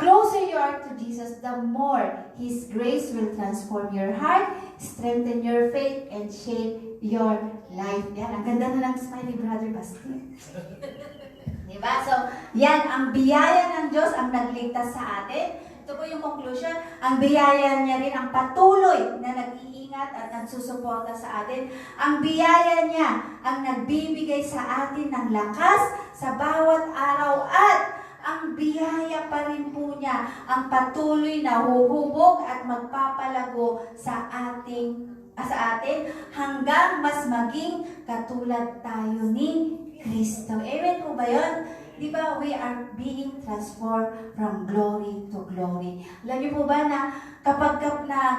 closer you are to Jesus, the more His grace will transform your heart, strengthen your faith, and shape your life. Yan, ang ganda na ng smile ni Brother Basti. Diba? So, yan, ang biyaya ng Diyos ang nagligtas sa atin. Ito po yung conclusion. Ang biyaya niya rin ang patuloy na nag-iingat at nagsusuporta sa atin. Ang biyaya niya ang nagbibigay sa atin ng lakas sa bawat araw at ang biyaya pa rin po niya ang patuloy na huhubog at magpapalago sa atin hanggang mas maging katulad tayo ni Kristo. Amen po ba yun? Di ba, we are being transformed from glory to glory. Alam niyo po ba na kapag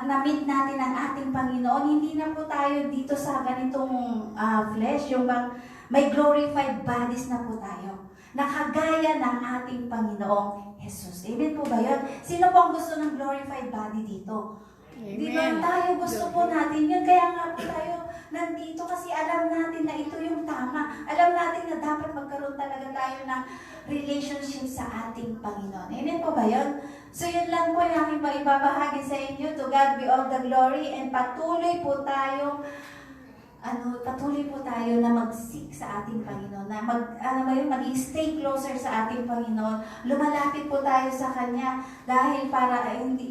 na-meet natin ang ating Panginoon, hindi na po tayo dito sa ganitong flesh, yung bang may glorified bodies na po tayo. Nakagaya ng ating Panginoong Jesus. Amen po ba yun? Sino po ang gusto ng glorified body dito? Amen. Di ba tayo gusto po natin yun? Kaya nga po tayo nandito kasi alam natin na ito yung tama. Alam natin na dapat magkaroon talaga tayo ng relationship sa ating Panginoon. Amen po ba yun? So yun lang po yung aking maibabahagi sa inyo. To God be all the glory and patuloy po tayo na mag-seek sa ating Panginoon, na mag-stay closer sa ating Panginoon. Lumalapit po tayo sa Kanya dahil hindi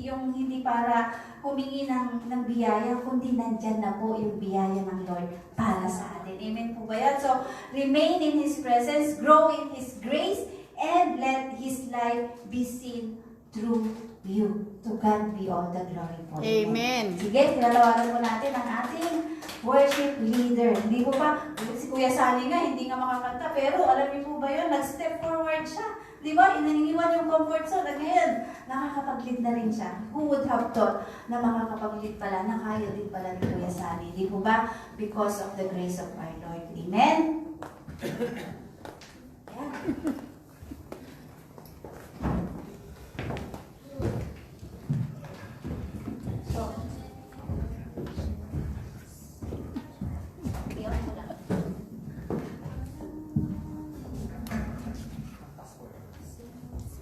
para humingi ng biyaya, kundi nandyan na po yung biyaya ng Lord para sa atin. Amen po ba yan? So, remain in His presence, grow in His grace, and let His light be seen through you. To God be all the glory po. Amen. Sige, tinatawagan po natin ang ating worship leader. Hindi po ba, si Kuya Sally nga, hindi nga makakanta, pero alam niyo po ba yun, nag-step forward siya. Di ba? Inaniwan yung comfort zone. At ngayon, nakakapag-lead na rin siya. Who would have thought na makakapag-lead pala, na kaya din pala ni Kuya Sally. Di po ba? Because of the grace of our Lord. Amen? Yeah.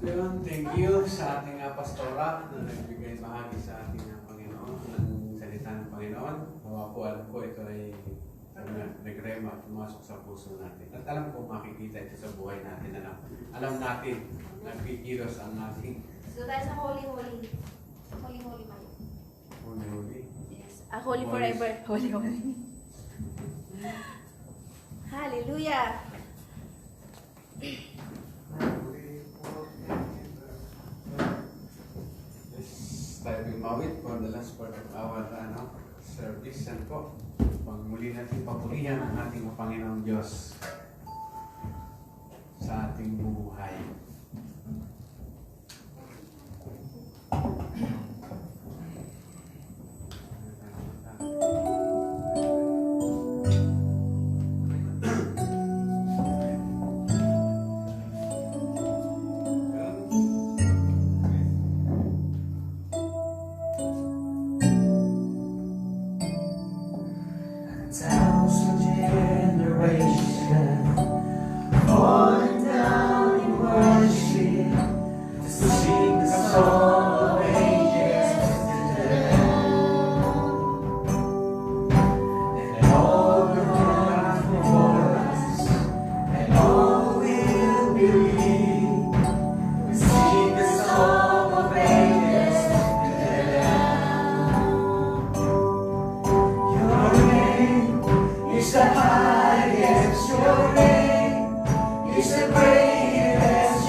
Leon, thank you sa ating pastora na nagbigay bahagi sa ating Panginoon, ng salita ng Panginoon. Hawa po, alam ko ito ay nagrema, pumasok sa puso natin. At alam ko makikita ito sa buhay natin. Alam natin, nagpikilos ang ating So tayo sa holy. Holy man. huli-huli. Yes. Holy forever. Holy. Hallelujah. Tayo bimawit for the last part of our service. Yan po. Muli natin papurihan ang ating Panginoong Diyos sa ating buhay.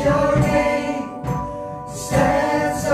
Your name stands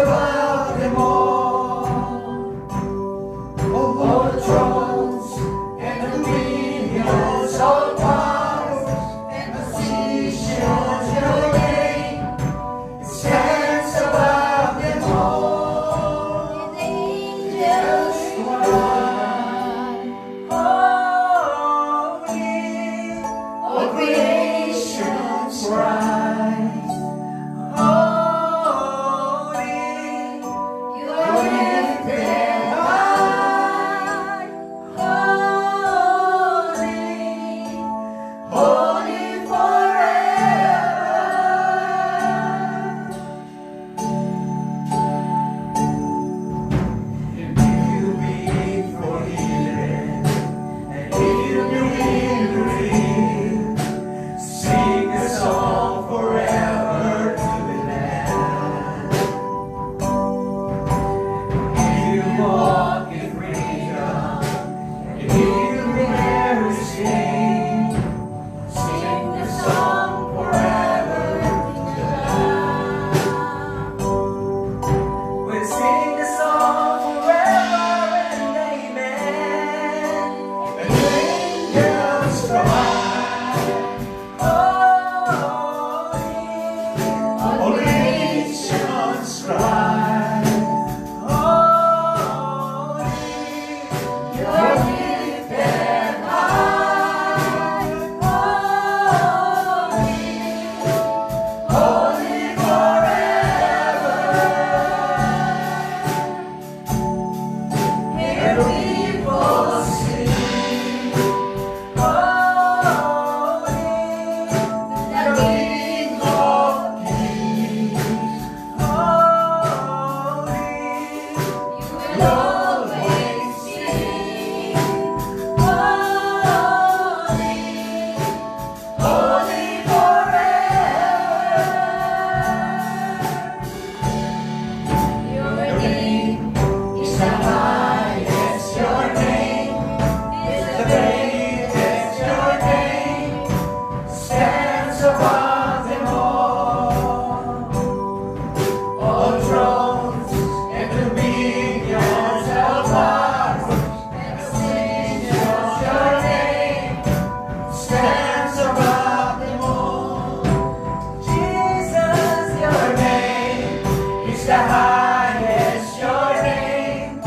the highest, your name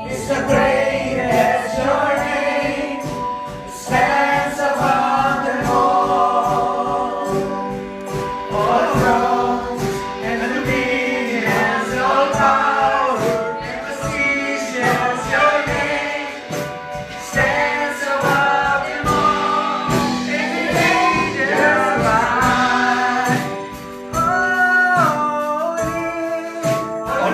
is the greatest, your name stands above them all. All thrones and dominions, all power and positions, your name stands above them all. And the angels cry, holy. All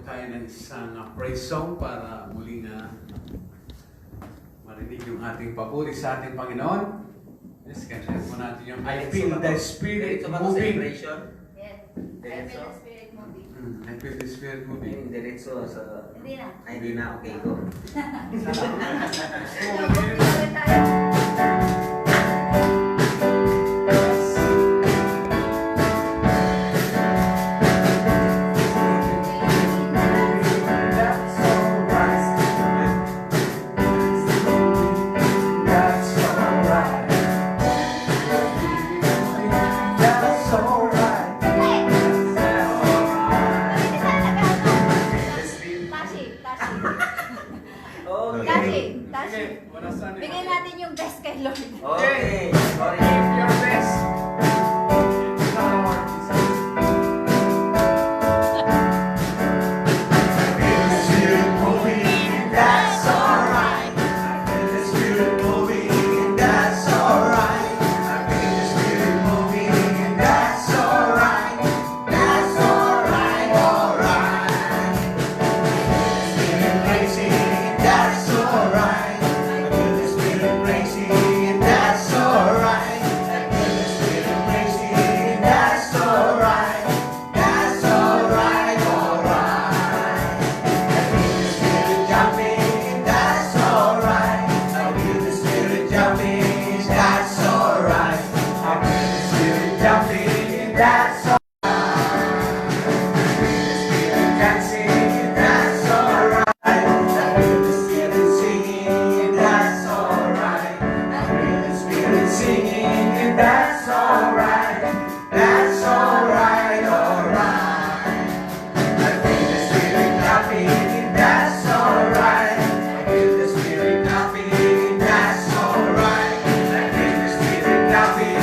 tayo ng isang praise song para muli na marinig yung ating papuri sa ating Panginoon. Yes, kaya po natin yung I Feel the Spirit Moving. Celebration. Yes. I feel the spirit moving. I Feel the Spirit Moving. Diretso sa... Hindi na. Ay, hindi na. Okay, go. Tuloy tayo. That's alright. That's alright. Tashi, Tashi. Okay. Tashi, Tashi. Sige, warasan niyo. Bigyan natin yung best kay Lord. Okay. Sorry. Give your best. Sa Lord Jesus. That's alright. I feel the spirit moving, that's alright. I feel the spirit moving, that's alright. That's alright, alright. Spirit praising, that's alright. I feel the spirit praising, that's alright. I feel the spirit praising, that's alright. That's alright, alright. I feel the spirit jumping, that's alright. I feel the spirit jumping, that's alright. I feel the spirit jumping, that's alright. Dancing, that's alright. I feel the spirit singing, that's alright. I feel the spirit singing, that's alright. That's alright, alright. I feel the spirit clapping, that's alright. I feel the spirit clapping, that's alright. I feel the spirit clapping,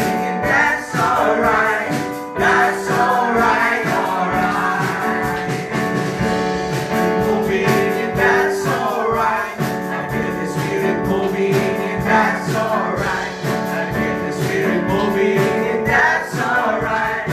that's alright. That's alright, alright. Moving, that's alright. I feel the spirit moving, that's alright. I feel the spirit moving, that's alright.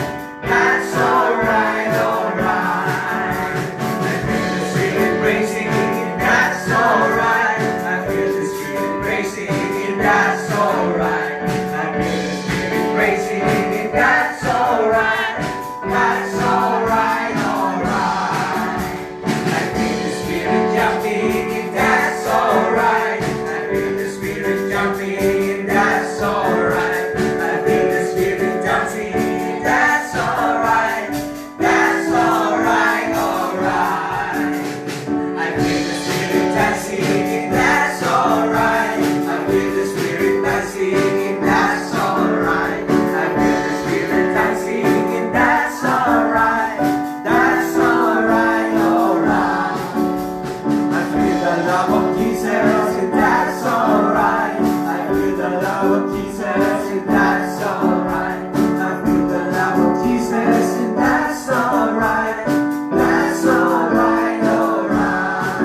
That's alright, alright. I feel the spirit racing, that's alright. I feel the spirit racing, that's alright. I feel the spirit racing, that's alright. That's alright, alright. I feel the spirit jumping, that's alright. I feel the spirit jumping, that's alright. I feel the spirit dancing, that's alright. That's alright, alright. I feel the spirit dancing, that's alright. I feel the spirit dancing, that's alright. I feel the spirit dancing, that's alright. That's alright, alright. I feel the love of Jesus, and that's alright. I feel the love of Jesus, and that's alright. I feel the love of Jesus, and that's alright. That's alright, alright.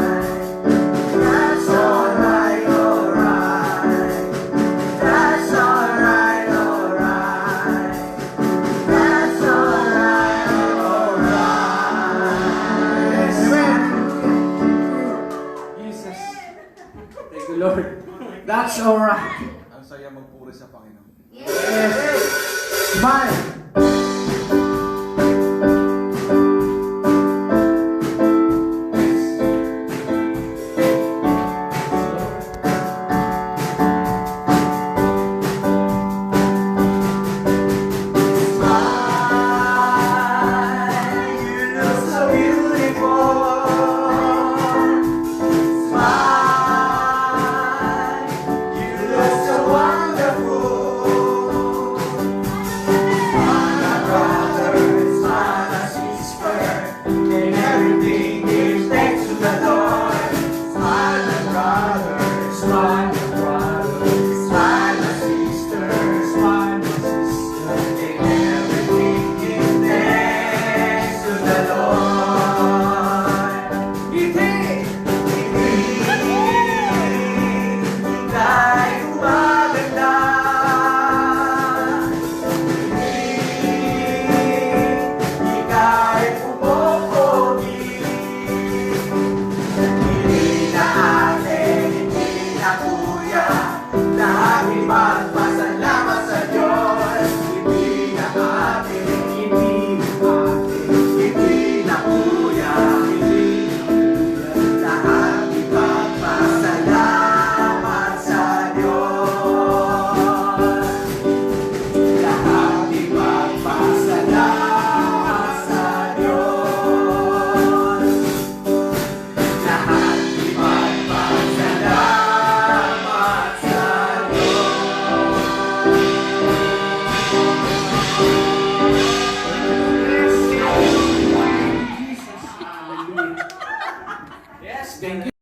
That's alright, alright. That's alright, alright. That's alright, alright. Amen. Jesus. Thank you, Lord. That's alright. Ang saya magpuri sa Panginoon. Yes. Smile!